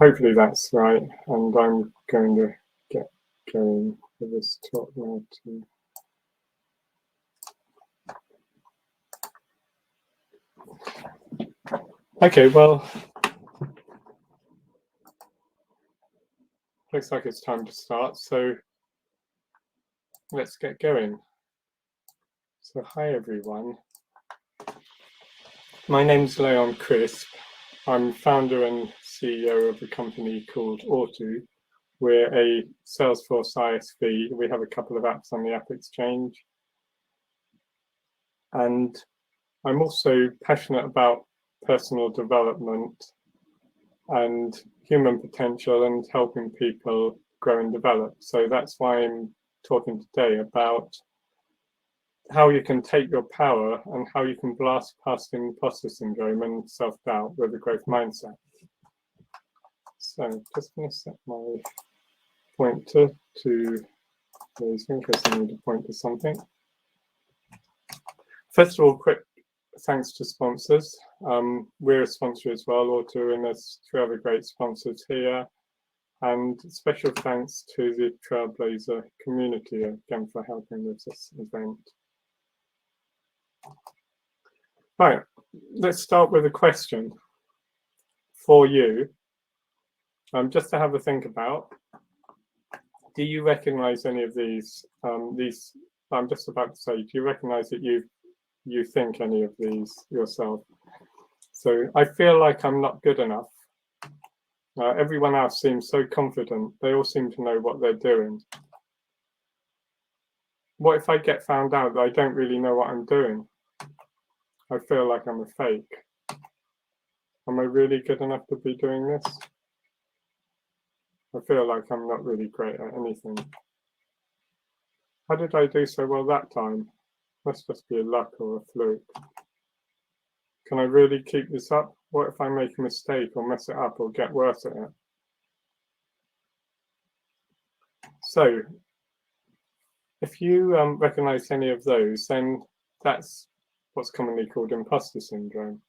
Hopefully that's right, and I'm going to get going with this talk now too. Okay, well, looks like it's time to start, so let's get going. So hi everyone, my name's Leon Crisp. I'm founder and CEO of a company called Autu. We're a Salesforce ISV. We have a couple of apps on the App Exchange. And I'm also passionate about personal development and human potential and helping people grow and develop. So that's why I'm talking today about how you can take your power and how you can blast past imposter syndrome and self-doubt with a growth mindset. So just going to set my pointer to those in case I need to point to something. First of all, quick thanks to sponsors. We're a sponsor as well, Autu, and there's 3 other great sponsors here. And special thanks to the Trailblazer community again for helping with this event. Right, let's start with a question for you, just to have a think about. Do you recognize any of these? I'm just about to say, do you recognize that you think any of these yourself? So I feel like I'm not good enough. Everyone else seems so confident. They all seem to know what they're doing. What if I get found out that I don't really know what I'm doing? I feel like I'm a fake. Am I really good enough to be doing this? I feel like I'm not really great at anything. How did I do so well that time? Must just be a luck or a fluke. Can I really keep this up? What if I make a mistake or mess it up or get worse at it? So, if you recognize any of those, then that's what's commonly called imposter syndrome.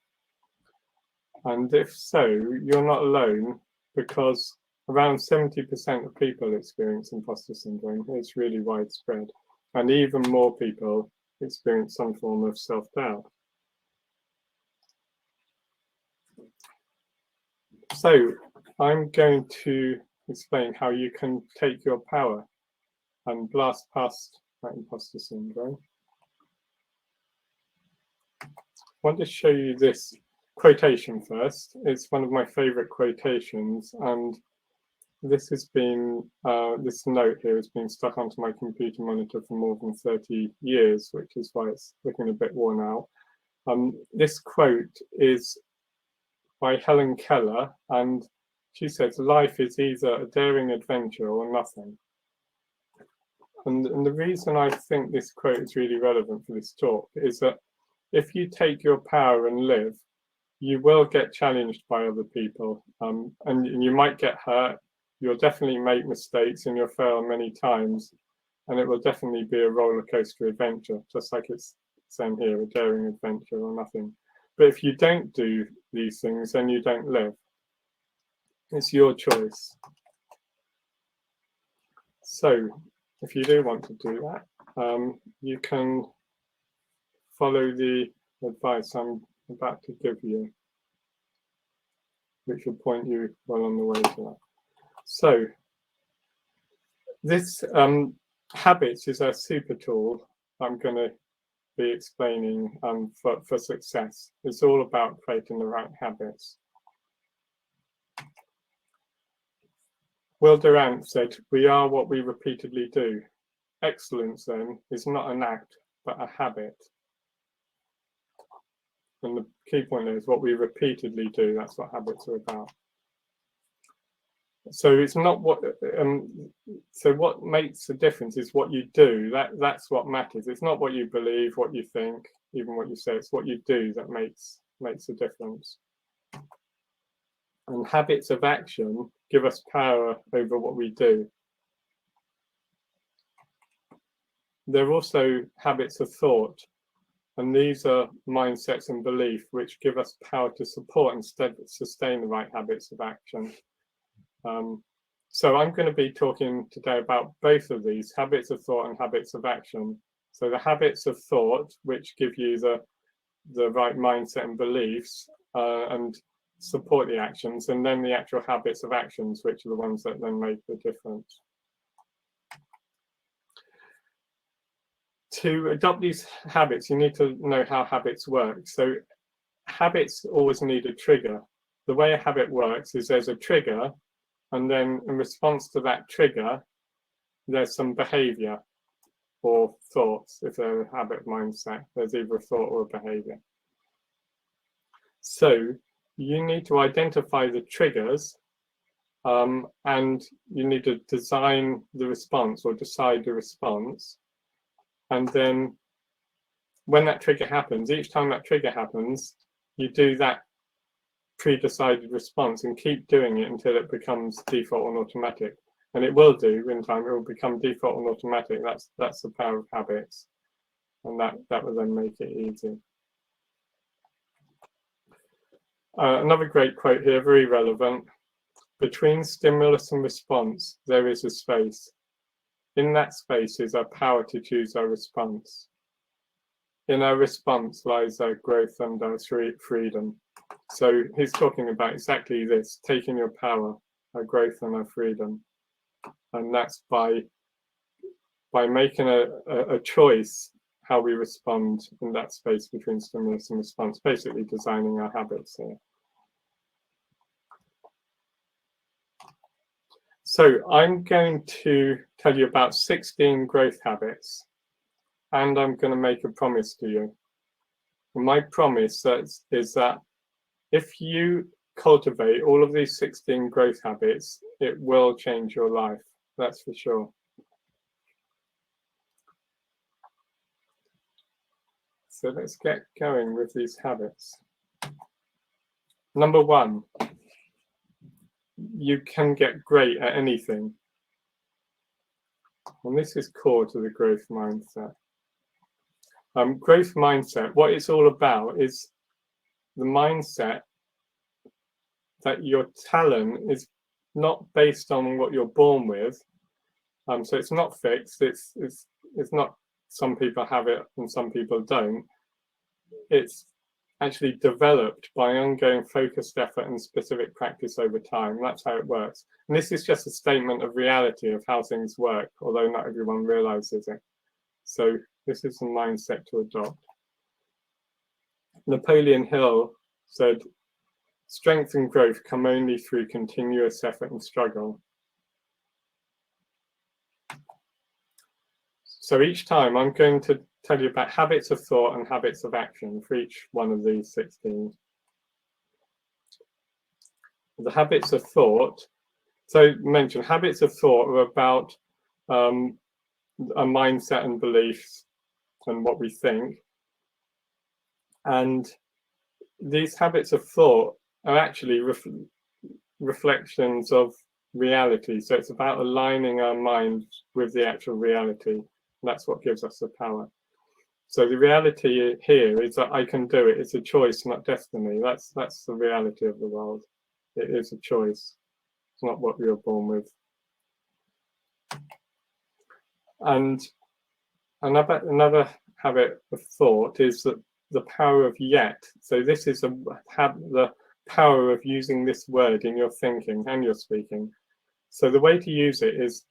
And if so, you're not alone, because around 70% of people experience imposter syndrome. It's really widespread. And even more people experience some form of self-doubt. So I'm going to explain how you can take your power and blast past that imposter syndrome. I want to show you this quotation first. It's one of my favorite quotations, and this has been, this note here has been stuck onto my computer monitor for more than 30 years, which is why it's looking a bit worn out. This quote is by Helen Keller, and she says, "Life is either a daring adventure or nothing." And the reason I think this quote is really relevant for this talk is that if you take your power and live, you will get challenged by other people, and you might get hurt. You'll definitely make mistakes and you'll fail many times, and it will definitely be a roller coaster adventure, just like it's saying here, a daring adventure or nothing. But if you don't do these things, then you don't live. It's your choice. So if you do want to do that, you can follow the advice I'm about to give you, which will point you well on the way to that. So this habits is a super tool I'm going to be explaining for success. It's all about creating the right habits. Will Durant said, "We are what we repeatedly do." Excellence, then, is not an act, but a habit. And the key point is what we repeatedly do. That's what habits are about. So it's not what. So what makes a difference is what you do. That's what matters. It's not what you believe, what you think, even what you say. It's what you do that makes a difference. And habits of action give us power over what we do. There are also habits of thought, and these are mindsets and belief which give us power to support and sustain the right habits of action. So I'm going to be talking today about both of these, habits of thought and habits of action. So the habits of thought, which give you the right mindset and beliefs and support the actions, and then the actual habits of actions, which are the ones that then make the difference. To adopt these habits, you need to know how habits work. So habits always need a trigger. The way a habit works is there's a trigger, and then in response to that trigger, there's some behavior or thoughts. If they're a habit mindset, there's either a thought or a behavior. So you need to identify the triggers, and you need to design the response or decide the response. And then when that trigger happens, each time that trigger happens, you do that pre-decided response and keep doing it until it becomes default and automatic. And it will do in time, it will become default and automatic. That's the power of habits. And that will then make it easy. Another great quote here, very relevant. Between stimulus and response, there is a space. In that space is our power to choose our response. In our response lies our growth and our freedom. So he's talking about exactly this, taking your power, our growth and our freedom. And that's by making a choice how we respond in that space between stimulus and response, basically designing our habits here. So I'm going to tell you about 16 growth habits, and I'm going to make a promise to you. And my promise is that if you cultivate all of these 16 growth habits, it will change your life. That's for sure. So let's get going with these habits. Number 1, you can get great at anything. And this is core to the growth mindset. Growth mindset, what it's all about is the mindset that your talent is not based on what you're born with. So it's not fixed. It's not some people have it and some people don't. It's actually developed by ongoing focused effort and specific practice over time. That's how it works. And this is just a statement of reality of how things work, although not everyone realizes it. So this is a mindset to adopt. Napoleon Hill said, strength and growth come only through continuous effort and struggle. So each time I'm going to tell you about habits of thought and habits of action for each one of these 16. The habits of thought, so mention habits of thought are about a mindset and beliefs and what we think. And these habits of thought are actually reflections of reality. So it's about aligning our mind with the actual reality. That's what gives us the power. So the reality here is that I can do it. It's a choice, not destiny. That's the reality of the world. It is a choice. It's not what we were born with. And another habit of thought is that the power of yet. So this is the power of using this word in your thinking and your speaking. So the way to use it is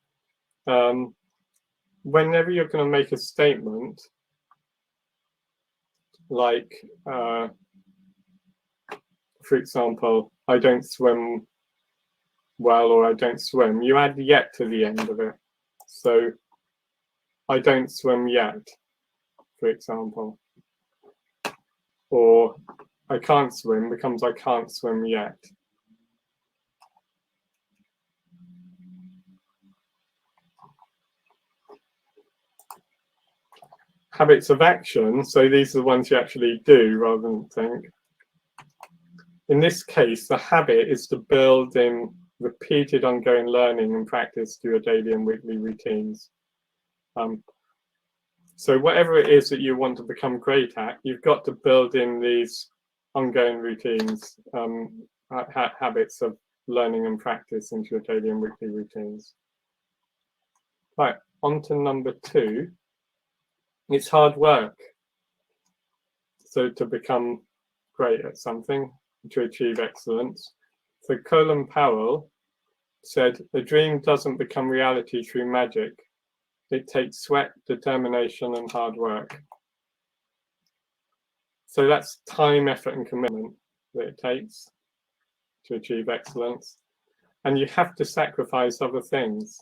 whenever you're going to make a statement, like, for example, I don't swim well, or I don't swim, you add yet to the end of it. So I don't swim yet, for example. Or I can't swim becomes I can't swim yet. Habits of action, so these are the ones you actually do rather than think. In this case, the habit is to build in repeated ongoing learning and practice to your daily and weekly routines. So whatever it is that you want to become great at, you've got to build in these ongoing routines, habits of learning and practice into your daily and weekly routines. Right, on to number 2. It's hard work. So to become great at something, to achieve excellence. So Colin Powell said, a dream doesn't become reality through magic. It takes sweat, determination, and hard work. So that's time, effort, and commitment that it takes to achieve excellence. And you have to sacrifice other things.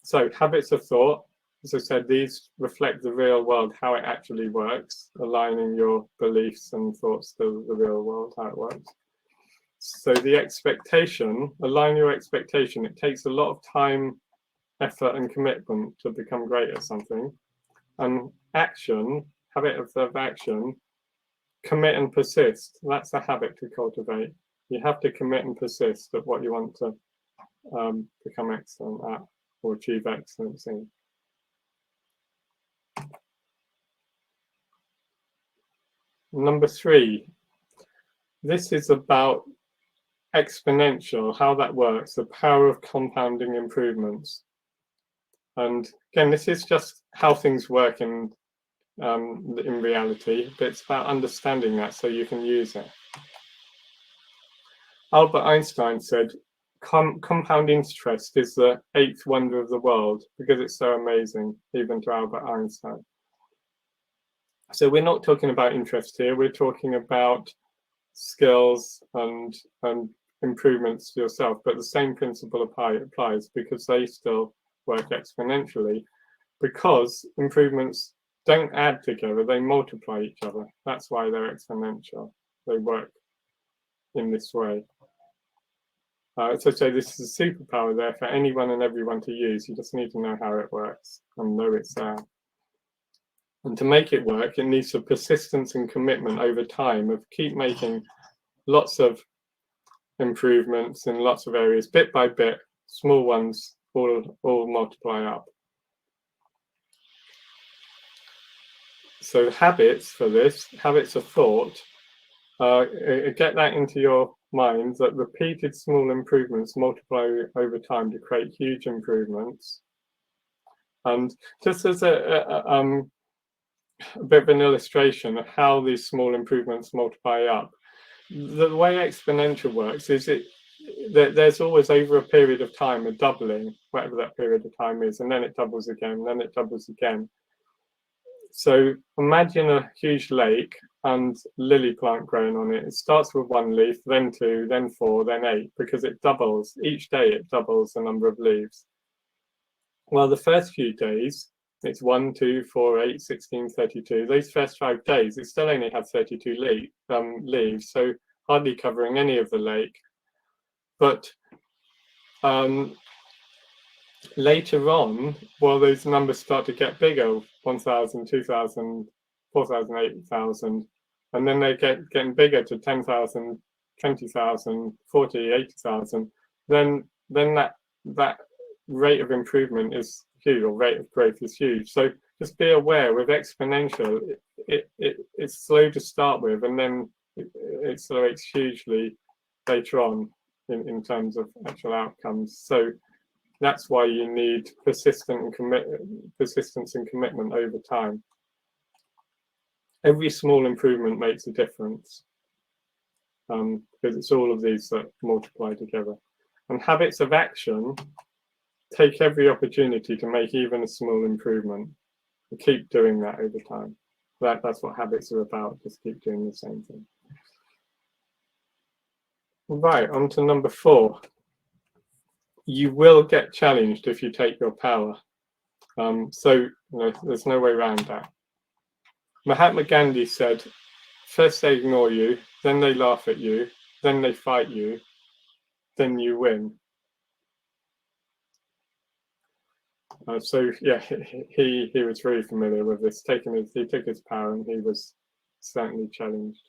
So habits of thought, as I said, these reflect the real world, how it actually works, aligning your beliefs and thoughts to the real world, how it works. So the expectation, align your expectation. It takes a lot of time, effort, and commitment to become great at something. And action, habit of action, commit and persist. That's a habit to cultivate. You have to commit and persist at what you want to become excellent at or achieve excellence in. Number 3, this is about exponential, how that works, the power of compounding improvements. And again, this is just how things work in reality, but it's about understanding that so you can use it. Albert Einstein said, compound interest is the 8th wonder of the world, because it's so amazing, even to Albert Einstein. So we're not talking about interest here, we're talking about skills and improvements to yourself, but the same principle applies, because they still work exponentially, because improvements don't add together, they multiply each other. That's why they're exponential. They work in this way. So this is a superpower there for anyone and everyone to use. You just need to know how it works and know it's there. And to make it work, it needs a persistence and commitment over time of keep making lots of improvements in lots of areas, bit by bit, small ones, all multiply up. So habits for this, habits of thought, get that into your mind, that repeated small improvements multiply over time to create huge improvements. And just as a bit of an illustration of how these small improvements multiply up, the way exponential works is there's always over a period of time a doubling, whatever that period of time is, and then it doubles again, then it doubles again. So imagine a huge lake and lily plant growing on it. It starts with 1 leaf, then 2, then 4, then 8, because it doubles. Each day it doubles the number of leaves. Well, the first few days, it's 1, 2, 4, 8, 16, 32. Those first 5 days, it still only had 32 leaves, so hardly covering any of the lake. But later on, well, those numbers start to get bigger, 1,000, 2,000, 4,000, 8,000, and then they getting bigger to 10,000, 20,000, 40, 80,000. Then that rate of improvement is huge, or rate of growth is huge. So just be aware with exponential, it's slow to start with, and then it accelerates hugely later on in terms of actual outcomes. So that's why you need persistence and commitment over time. Every small improvement makes a difference, because it's all of these that multiply together. And habits of action take every opportunity to make even a small improvement. And keep doing that over time. That's what habits are about, just keep doing the same thing. Right, on to number 4. You will get challenged if you take your power. So there's no way around that. Mahatma Gandhi said, first they ignore you, then they laugh at you, then they fight you, then you win. So yeah, he was very familiar with this. He took his power, and he was certainly challenged.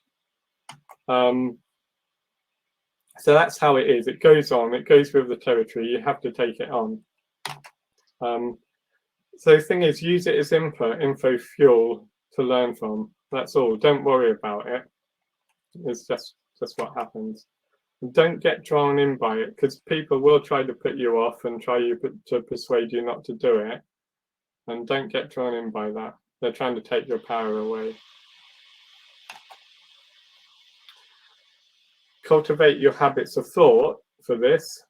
So that's how it is. It goes on. It goes with the territory. You have to take it on. So the thing is, use it as info fuel to learn from. That's all. Don't worry about it. It's just what happens. Don't get drawn in by it, because people will try to put you off and try to persuade you not to do it. And don't get drawn in by that. They're trying to take your power away. Cultivate your habits of thought for this.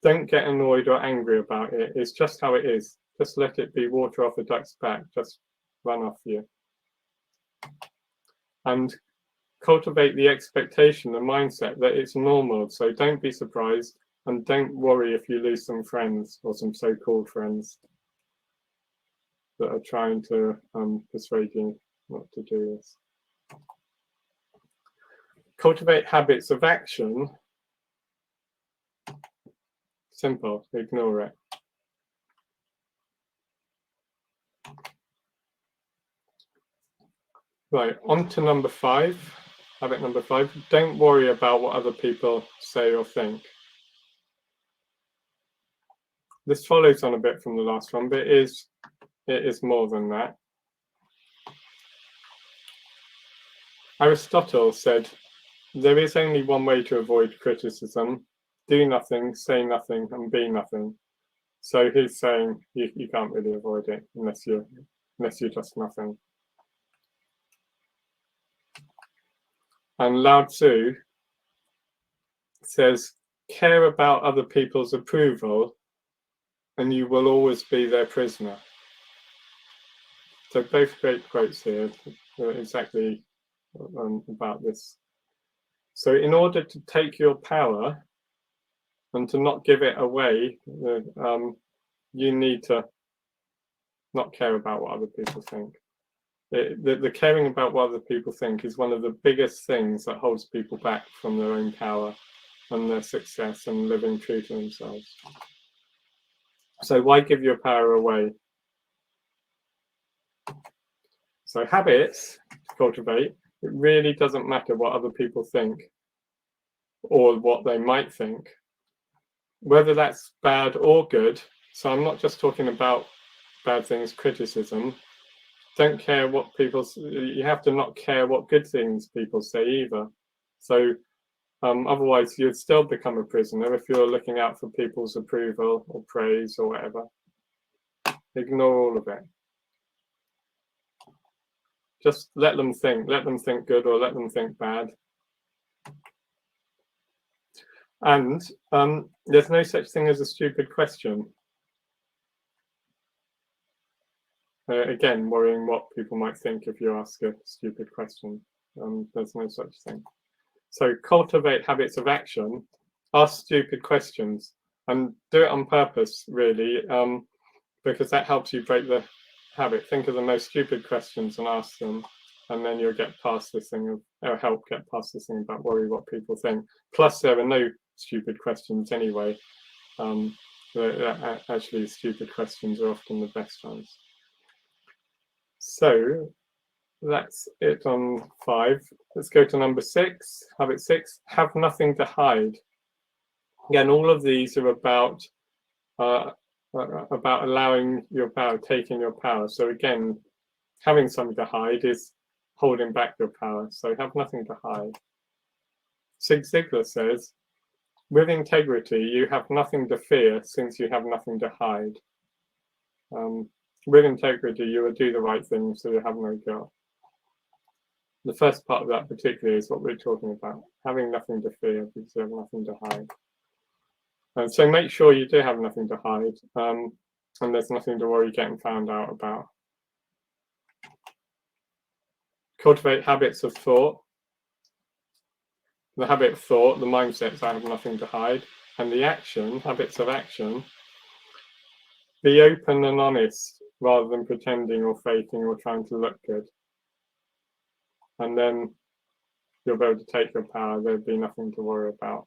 Don't get annoyed or angry about it. It's just how it is. Just let it be water off a duck's back. Just run off you. And cultivate the expectation, the mindset that it's normal. So don't be surprised and don't worry if you lose some friends or some so-called friends that are trying to persuade you not to do this. Cultivate habits of action. Simple, ignore it. Right, on to number 5. Habit number 5. Don't worry about what other people say or think. This follows on a bit from the last one, but it is more than that. Aristotle said, there is only one way to avoid criticism: do nothing, say nothing, and be nothing. So he's saying you can't really avoid it unless you're just nothing. And Lao Tzu says, care about other people's approval and you will always be their prisoner. So both great quotes here, exactly about this. So in order to take your power and to not give it away, you need to not care about what other people think. The caring about what other people think is one of the biggest things that holds people back from their own power and their success and living true to themselves. So why give your power away? So habits to cultivate, it really doesn't matter what other people think or what they might think, whether that's bad or good. So I'm not just talking about bad things, criticism. Don't care what you have to not care what good things people say either. So otherwise you'd still become a prisoner if you're looking out for people's approval or praise or whatever. Ignore all of it. Just let them think good or let them think bad. And there's no such thing as a stupid question. Again, worrying what people might think if you ask a stupid question. There's no such thing. So cultivate habits of action. Ask stupid questions and do it on purpose, really, because that helps you break the habit. Think of the most stupid questions and ask them, and then you'll get past this thing or help get past this thing about worry what people think. Plus, there are no stupid questions anyway. Actually, stupid questions are often the best ones. So that's it on 5. Let's go to number 6. Habit 6, have nothing to hide. Again, all of these are about allowing your power, taking your power. So again, having something to hide is holding back your power. So have nothing to hide. Zig Ziglar says, with integrity, you have nothing to fear since you have nothing to hide. With integrity, you will do the right thing, so you have no guilt. The first part of that particularly is what we're talking about, having nothing to fear because you have nothing to hide. And so make sure you do have nothing to hide, and there's nothing to worry getting found out about. Cultivate habits of thought. The habit of thought, the mindset, I have nothing to hide. And the action, habits of action, be open and honest rather than pretending or faking or trying to look good. And then you'll be able to take your power. There'll be nothing to worry about.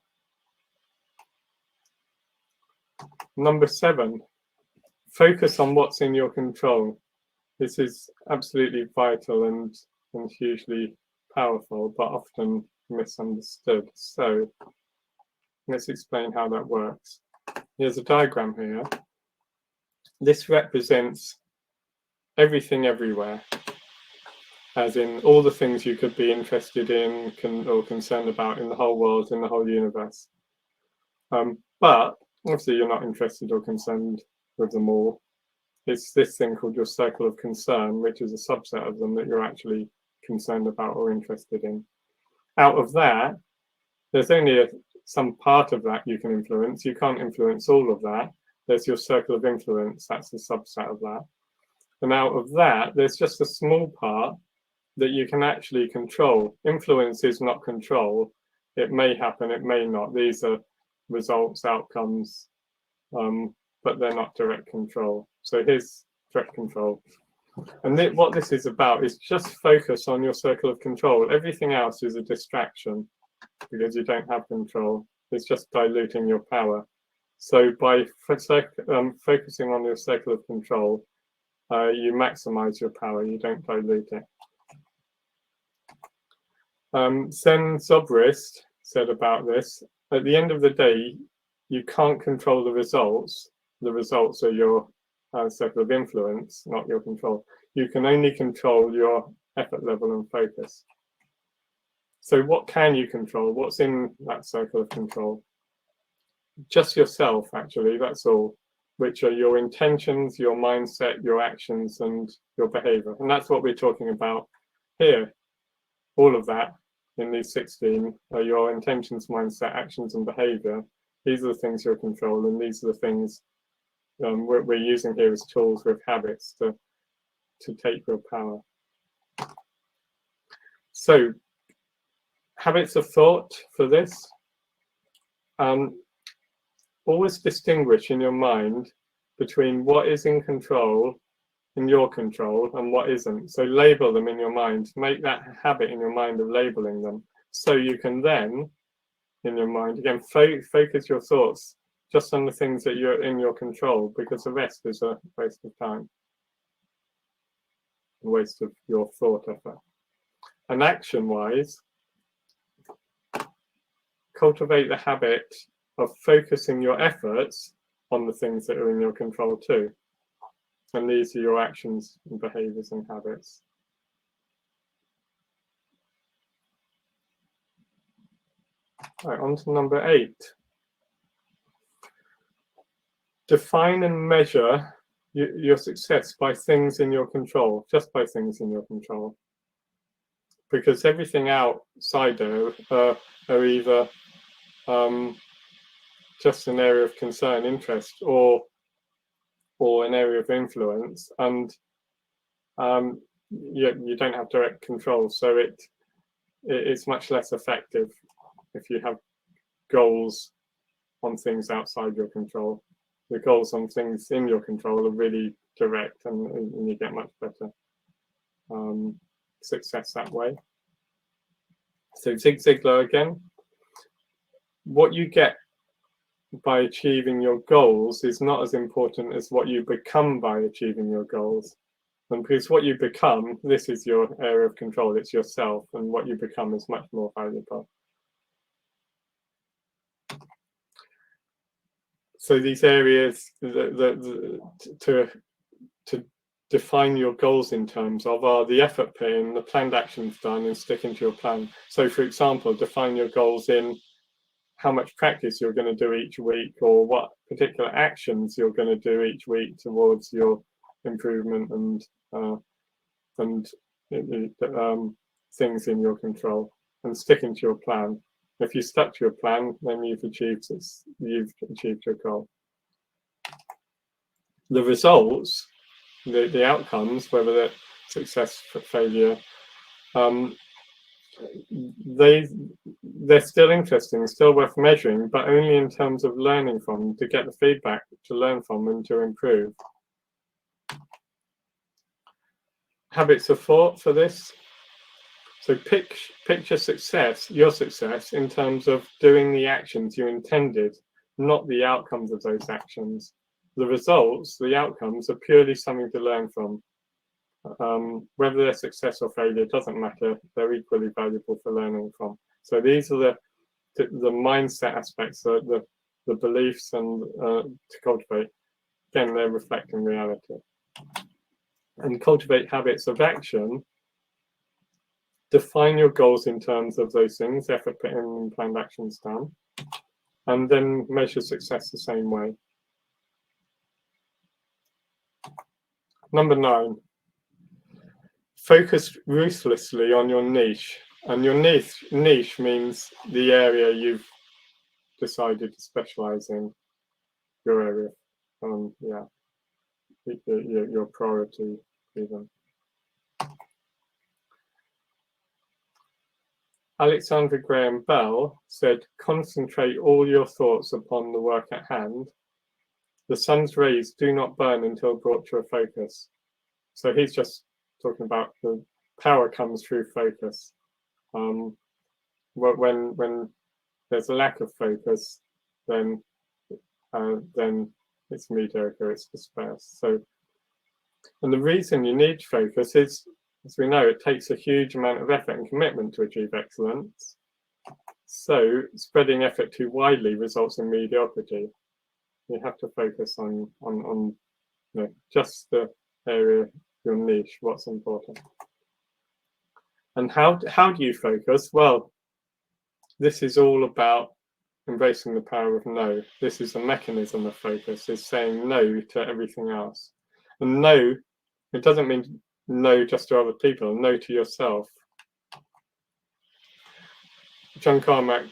Number 7, focus on what's in your control. This is absolutely vital and hugely powerful, but often misunderstood. So let's explain how that works. Here's a diagram here. This represents everything everywhere. as in all the things you could be interested in or concerned about in the whole world, in the whole universe. But obviously you're not interested or concerned with them all. It's this thing called your circle of concern, which is a subset of them that you're actually concerned about or interested in. Out of that, there's only some part of that you can influence. You can't influence all of that. There's your circle of influence. That's a subset of that. And out of that, there's just a small part that you can actually control. Influence is not control. It may happen, it may not. These are results, outcomes, but they're not direct control. So here's direct control. And what this is about is just focus on your circle of control. Everything else is a distraction because you don't have control. It's just diluting your power. So by focusing on your circle of control, you maximize your power, you don't dilute it. Sen Zobrist said about this, at the end of the day, you can't control the results. The results are your circle of influence, not your control. You can only control your effort level and focus. So what can you control? What's in that circle of control? Just yourself, actually, that's all, which are your intentions, your mindset, your actions, and your behavior. And that's what we're talking about here. All of that in these 16 are your intentions, mindset, actions, and behavior. These are the things you're controlling. These are the things we're using here as tools with habits to take your power. So, habits of thought for this. Always distinguish in your mind between what is in your control, and what isn't. So label them in your mind. Make that habit in your mind of labeling them. So you can then, in your mind, again, focus your thoughts just on the things that you're in your control, because the rest is a waste of time, a waste of your thought effort. And action-wise, cultivate the habit of focusing your efforts on the things that are in your control too. And these are your actions and behaviors and habits. All right, on to number 8. Define and measure your success by things in your control, just by things in your control. Because everything outside there are either just an area of concern, interest, or an area of influence, and you don't have direct control, so it's much less effective if you have goals on things outside your control. The goals on things in your control are really direct, and you get much better success that way. So Zig Ziglar again. What you get by achieving your goals is not as important as what you become by achieving your goals. And because what you become, this is your area of control, it's yourself, and what you become is much more valuable. So these areas to define your goals in terms of are the effort put in, the planned actions done, and sticking to your plan. So for example, define your goals in how much practice you're going to do each week, or what particular actions you're going to do each week towards your improvement and things in your control, and sticking to your plan. If you stuck to your plan, then you've achieved your goal. The results, the outcomes, whether they're success or failure, they're still interesting, still worth measuring, but only in terms of learning from, to get the feedback to learn from and to improve. Habits of thought for this. So picture success, your success, in terms of doing the actions you intended, not the outcomes of those actions. The results, the outcomes, are purely something to learn from. Whether they're success or failure doesn't matter. They're equally valuable for learning from. So these are the mindset aspects, the beliefs, and to cultivate. Again, they're reflecting reality. And cultivate habits of action define your goals in terms of those things, effort put in and planned actions done, and then measure success the same way. Number 9, focus ruthlessly on your niche. And your niche means the area you've decided to specialize in, your area, your priority even. Alexandra Graham Bell said, concentrate all your thoughts upon the work at hand. The sun's rays do not burn until brought to a focus. So he's just talking about the power comes through focus. When there's a lack of focus, then it's mediocre, it's dispersed. So, and the reason you need focus is, as we know, it takes a huge amount of effort and commitment to achieve excellence. So spreading effort too widely results in mediocrity. You have to focus on just the area, your niche, what's important. And how do you focus? Well, this is all about embracing the power of no. This is a mechanism of focus, is saying no to everything else. And no, it doesn't mean no just to other people, no to yourself. John Carmack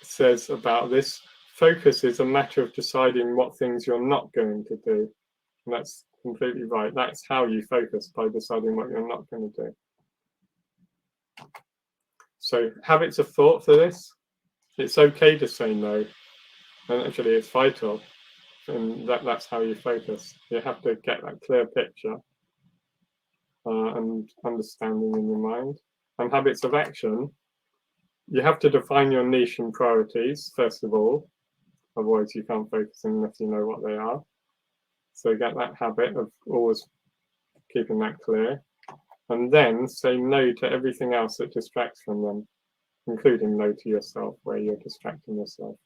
says about this, focus is a matter of deciding what things you're not going to do. And that's completely right. That's how you focus, by deciding what you're not going to do. So habits of thought for this. It's okay to say no. And actually it's vital. And that's how you focus. You have to get that clear picture and understanding in your mind. And habits of action. You have to define your niche and priorities, first of all. Otherwise you can't focus unless you know what they are. So get that habit of always keeping that clear. And then say no to everything else that distracts from them, including no to yourself, where you're distracting yourself.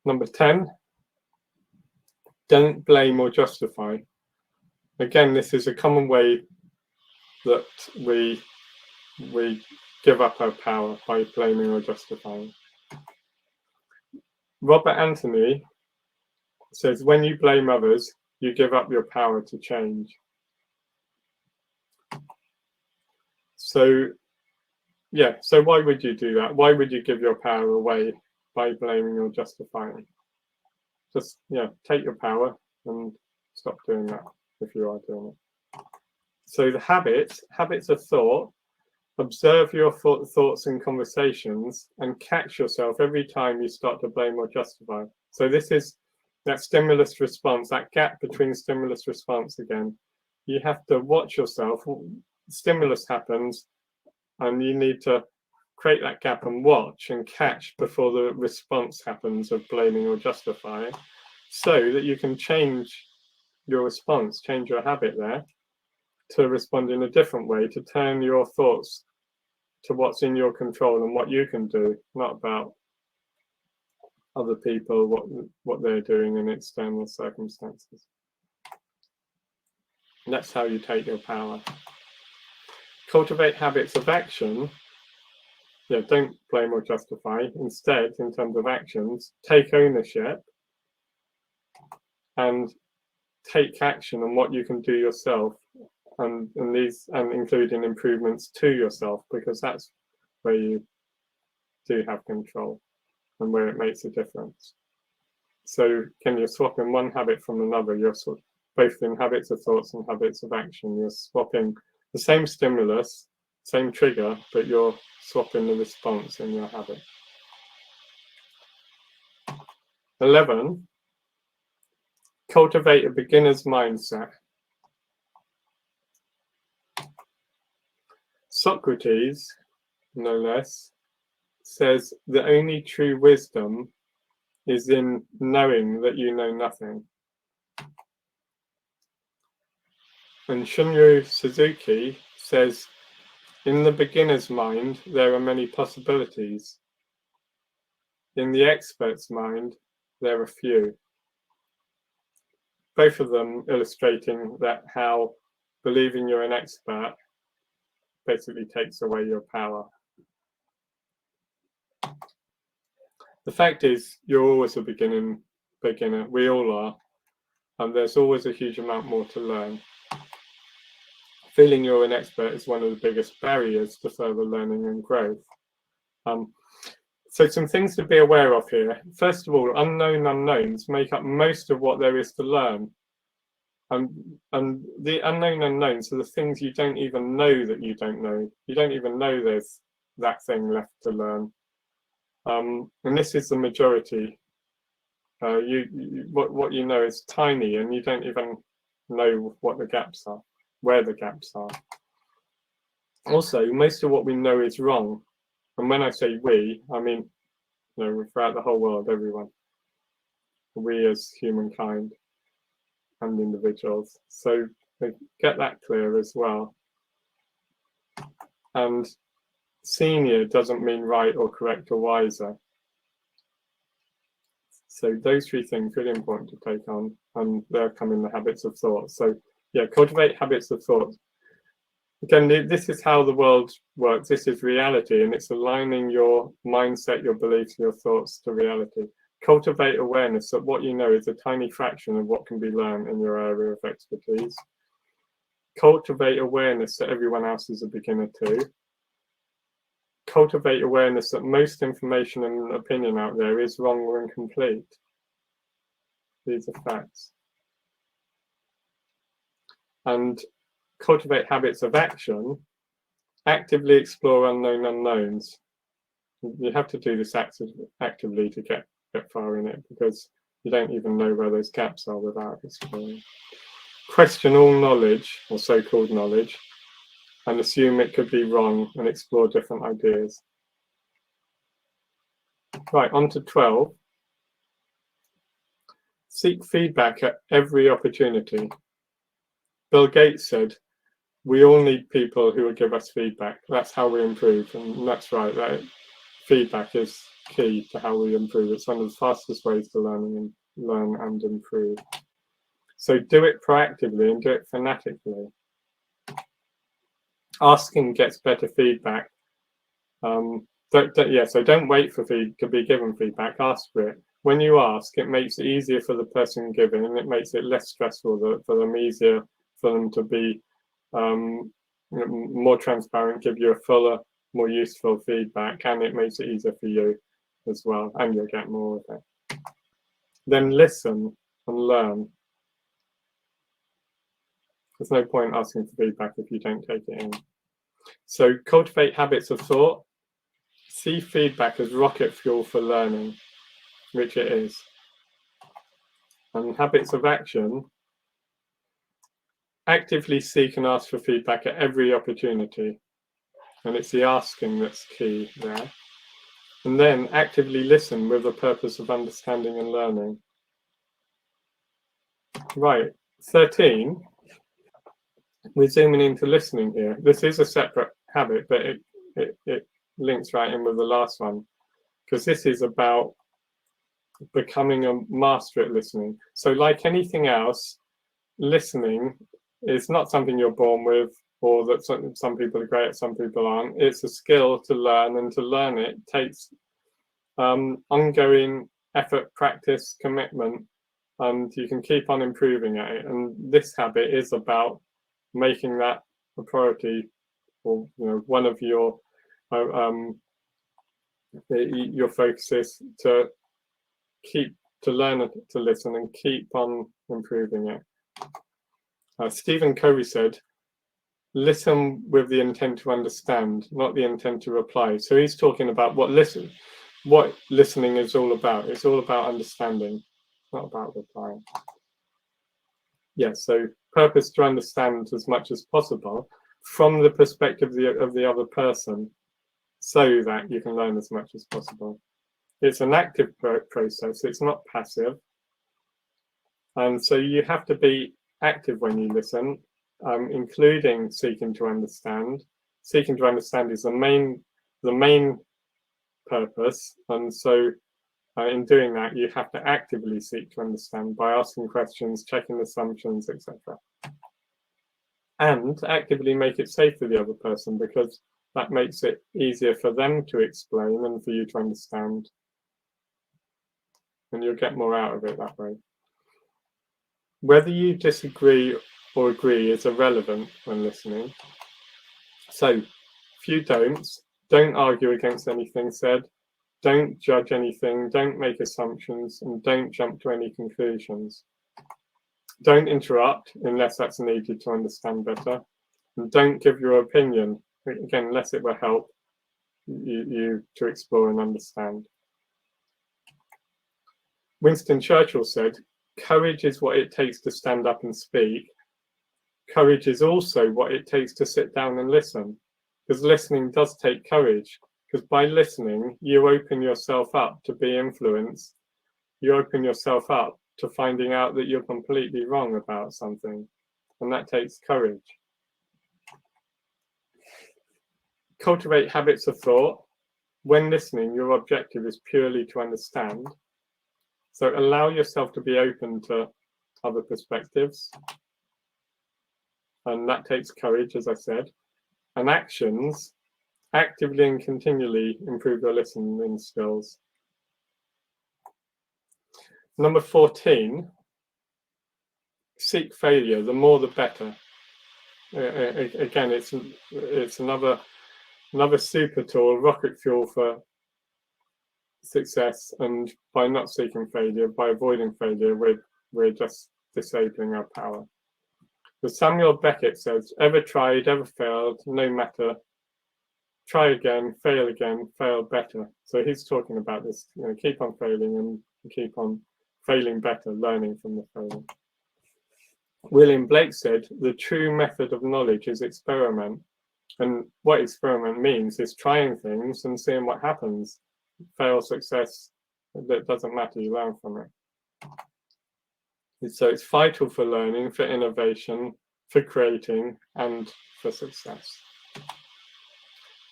Number 10, don't blame or justify. Again, this is a common way that we give up our power, by blaming or justifying. Robert Anthony says, when you blame others, you give up your power to change. So why would you do that? Why would you give your power away by blaming or justifying? Just take your power and stop doing that if you are doing it. So the habits of thought, observe your thoughts and conversations and catch yourself every time you start to blame or justify. So this is that stimulus response, that gap between stimulus response again. You have to watch yourself. Stimulus happens and you need to create that gap and watch and catch before the response happens of blaming or justifying, so that you can change your response, change your habit there to respond in a different way, to turn your thoughts to what's in your control and what you can do, not about other people, what they're doing in external circumstances. And that's how you take your power. Cultivate habits of action. Don't blame or justify. Instead, in terms of actions, take ownership and take action on what you can do yourself, and including improvements to yourself, because that's where you do have control and where it makes a difference. So can you swap in one habit from another? You're both in habits of thoughts and habits of action. You're swapping the same stimulus, same trigger, but you're swapping the response in your habit. 11, cultivate a beginner's mindset. Socrates, no less, says the only true wisdom is in knowing that you know nothing. And Shunryu Suzuki says, in the beginner's mind, there are many possibilities. In the expert's mind, there are few. both of them illustrating that how believing you're an expert basically takes away your power. The fact is, you're always a beginner. We all are, and there's always a huge amount more to learn. Feeling you're an expert is one of the biggest barriers to further learning and growth. So some things to be aware of here. First of all, unknown unknowns make up most of what there is to learn. And the unknown unknowns are the things you don't even know that you don't know. You don't even know there's that thing left to learn. And this is the majority. What you know is tiny, and you don't even know what the gaps are, where the gaps are. Also, most of what we know is wrong. And when I say we, I mean, throughout the whole world, everyone. We as humankind and individuals. So get that clear as well. And senior doesn't mean right or correct or wiser. So those three things really important to take on, and they'll come in the habits of thought. So yeah, cultivate habits of thought. Again, this is how the world works. This is reality, and it's aligning your mindset, your beliefs, your thoughts to reality. Cultivate awareness that what you know is a tiny fraction of what can be learned in your area of expertise. Cultivate awareness that everyone else is a beginner too. Cultivate awareness that most information and opinion out there is wrong or incomplete. These are facts. And cultivate habits of action. Actively explore unknown unknowns. You have to do this actively to get far in it, because you don't even know where those gaps are without exploring. Question all knowledge, or so-called knowledge, and assume it could be wrong, and explore different ideas. Right, on to 12. Seek feedback at every opportunity. Bill Gates said, we all need people who will give us feedback. That's how we improve, and that's right. That feedback is key to how we improve. It's one of the fastest ways to learn and improve. So do it proactively and do it fanatically. Asking gets better feedback. So don't wait for to be given feedback. Ask for it. When you ask, it makes it easier for the person giving, and it makes it less stressful for them, easier for them to be more transparent, give you a fuller, more useful feedback, and it makes it easier for you as well, and you'll get more of it. Then listen and learn. There's no point asking for feedback if you don't take it in. So cultivate habits of thought. See feedback as rocket fuel for learning, which it is. And habits of action. Actively seek and ask for feedback at every opportunity. And it's the asking that's key there. And then actively listen with the purpose of understanding and learning. Right, 13. We're zooming into listening here. This is a separate habit, but it links right in with the last one, because this is about becoming a master at listening. So like anything else, listening is not something you're born with, or that some people are great at, some people aren't. It's a skill to learn, and to learn it takes ongoing effort, practice, commitment, and you can keep on improving at it. And this habit is about making that a priority, or one of your focuses to learn to listen and keep on improving it. Stephen Covey said, listen with the intent to understand, not the intent to reply. So he's talking about what listening is all about. It's all about understanding, not about replying. Yes, so purpose to understand as much as possible from the perspective of the other person, so that you can learn as much as possible. It's an active process, it's not passive. And so you have to be active when you listen, including seeking to understand. Seeking to understand is the main purpose. And so In doing that, you have to actively seek to understand by asking questions, checking assumptions, etc. And actively make it safe for the other person, because that makes it easier for them to explain and for you to understand. And you'll get more out of it that way. Whether you disagree or agree is irrelevant when listening. So, few don'ts. Don't argue against anything said. Don't judge anything. Don't make assumptions. And don't jump to any conclusions. Don't interrupt unless that's needed to understand better. And don't give your opinion, again, unless it will help you to explore and understand. Winston Churchill said, "Courage is what it takes to stand up and speak. Courage is also what it takes to sit down and listen." Because listening does take courage. Because by listening, you open yourself up to be influenced. You open yourself up to finding out that you're completely wrong about something. And that takes courage. Cultivate habits of thought. When listening, your objective is purely to understand. So allow yourself to be open to other perspectives. And that takes courage, as I said. And actions, actively and continually improve your listening skills. Number 14, seek failure. The more the better. Again, it's another super tool, rocket fuel for success. And by not seeking failure, by avoiding failure, we're just disabling our power. As Samuel Beckett says, ever tried, ever failed, no matter. Try again, fail better. So he's talking about this, keep on failing and keep on failing better, learning from the failure. William Blake said, the true method of knowledge is experiment. And what experiment means is trying things and seeing what happens. Fail, success, that doesn't matter, you learn from it. So it's vital for learning, for innovation, for creating, and for success.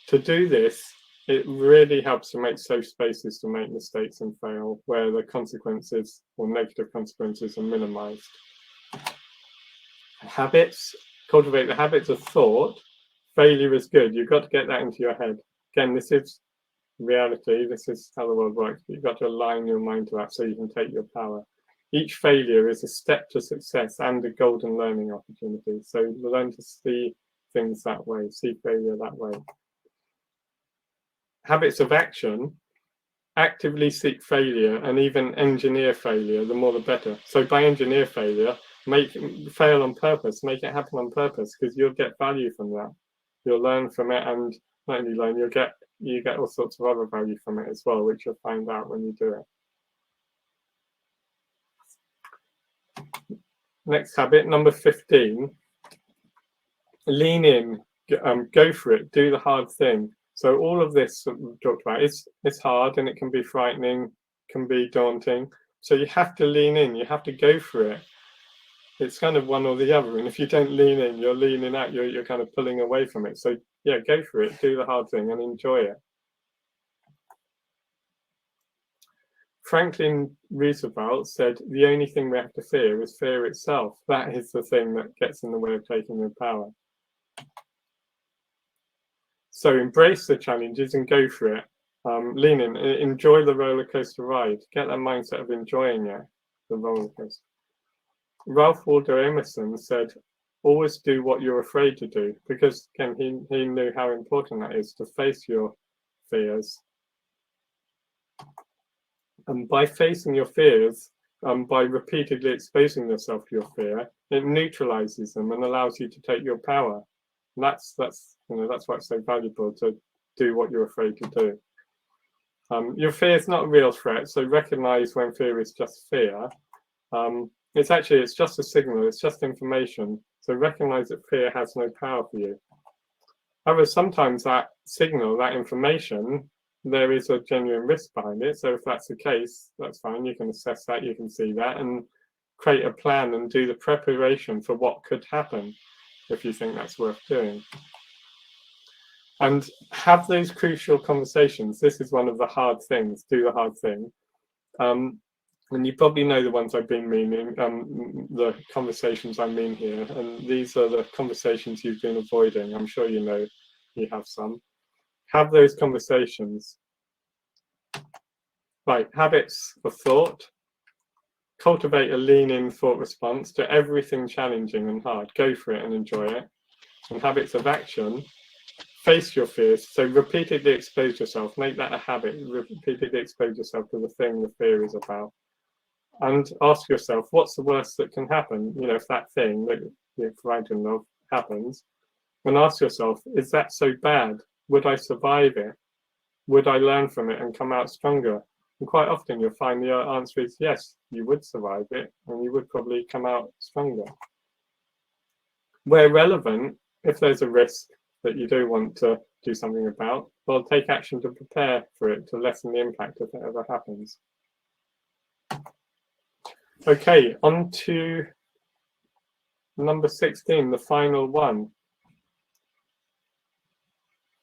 To do this, it really helps to make safe spaces to make mistakes and fail, where the consequences or negative consequences are minimized. Habits, cultivate the habits of thought. Failure is good. You've got to get that into your head. Again, this is reality. This is how the world works. But you've got to align your mind to that so you can take your power. Each failure is a step to success and a golden learning opportunity. So learn to see things that way, see failure that way. Habits of action, actively seek failure and even engineer failure, the more the better. So by engineer failure, fail on purpose, make it happen on purpose, because you'll get value from that. You'll learn from it, and not only learn, you get all sorts of other value from it as well, which you'll find out when you do it. Next habit, number 15, lean in, go for it, do the hard thing. So all of this that we've talked about, it's hard and it can be frightening, can be daunting. So you have to lean in, you have to go for it. It's kind of one or the other. And if you don't lean in, you're leaning out, you're kind of pulling away from it. So yeah, go for it, do the hard thing and enjoy it. Franklin Roosevelt said, the only thing we have to fear is fear itself. That is the thing that gets in the way of taking your power. So embrace the challenges and go for it. Lean in, enjoy the roller coaster ride. Get that mindset of enjoying it, the roller coaster. Ralph Waldo Emerson said, always do what you're afraid to do, because again, he knew how important that is, to face your fears. And by facing your fears, by repeatedly exposing yourself to your fear, it neutralizes them and allows you to take your power. And that's why it's so valuable to do what you're afraid to do. Your fear is not a real threat, so recognize when fear is just fear. It's just a signal, it's just information. So recognize that fear has no power for you. However, sometimes that signal, that information, there is a genuine risk behind it. So if that's the case, that's fine. You can assess that, you can see that, and create a plan and do the preparation for what could happen if you think that's worth doing. And have those crucial conversations. This is one of the hard things, do the hard thing. And you probably know the ones I've been meaning, the conversations I mean here. And these are the conversations you've been avoiding. I'm sure you know you have some. Have those conversations. Right, habits of thought. Cultivate a lean-in thought response to everything challenging and hard. Go for it and enjoy it. And habits of action. Face your fears. So repeatedly expose yourself. Make that a habit. Repeatedly expose yourself to the thing the fear is about. And ask yourself, what's the worst that can happen? You know, if that thing that you're frightened of happens, and ask yourself, is that so bad? Would I survive it? Would I learn from it and come out stronger? And quite often you'll find the answer is yes, you would survive it and you would probably come out stronger. Where relevant, if there's a risk that you do want to do something about, well, take action to prepare for it, to lessen the impact if it ever happens. Okay, on to number 16, the final one.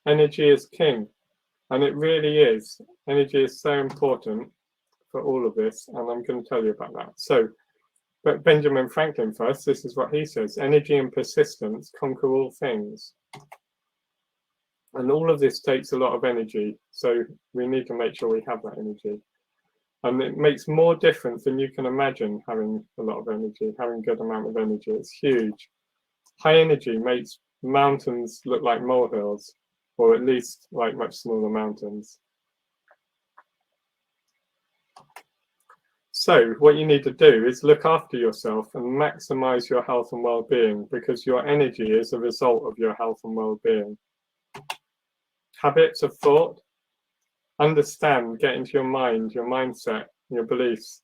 Energy is king. And it really is. Energy is so important for all of this, and I'm going to tell you about that. So, but Benjamin Franklin first, this is what he says: energy and persistence conquer all things. And all of this takes a lot of energy, so we need to make sure we have that energy. And it makes more difference than you can imagine having a lot of energy, having a good amount of energy. It's huge. High energy makes mountains look like molehills, or at least like much smaller mountains. So what you need to do is look after yourself and maximize your health and well-being, because your energy is a result of your health and well-being. Habits of thought. Understand, get into your mind, your mindset, your beliefs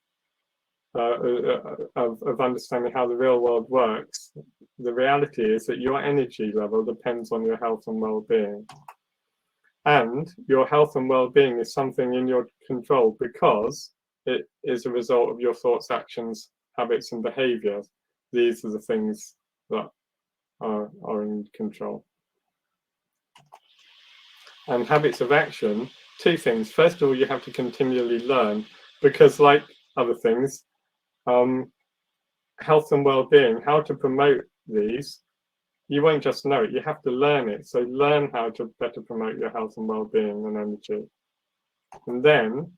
of understanding how the real world works. The reality is that your energy level depends on your health and well-being. And your health and well-being is something in your control because it is a result of your thoughts, actions, habits, and behaviors. These are the things that are in control. And habits of action, two things. First of all, you have to continually learn, because like other things, health and well-being, how to promote these, you won't just know it, you have to learn it. So learn how to better promote your health and well-being and energy. And then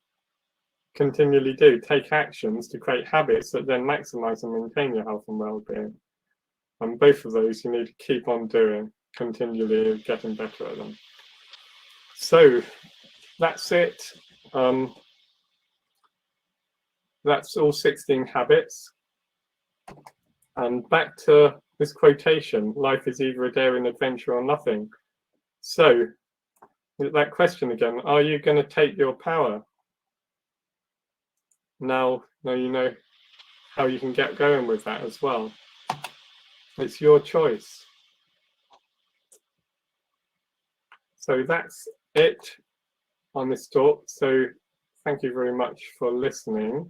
continually take actions to create habits that then maximize and maintain your health and well-being. And both of those you need to keep on doing, continually getting better at them. So that's it. That's all 16 habits. And back to this quotation, life is either a daring adventure or nothing. So that question again, are you going to take your power? Now you know how you can get going with that as well. It's your choice. So that's it on this talk. So thank you very much for listening.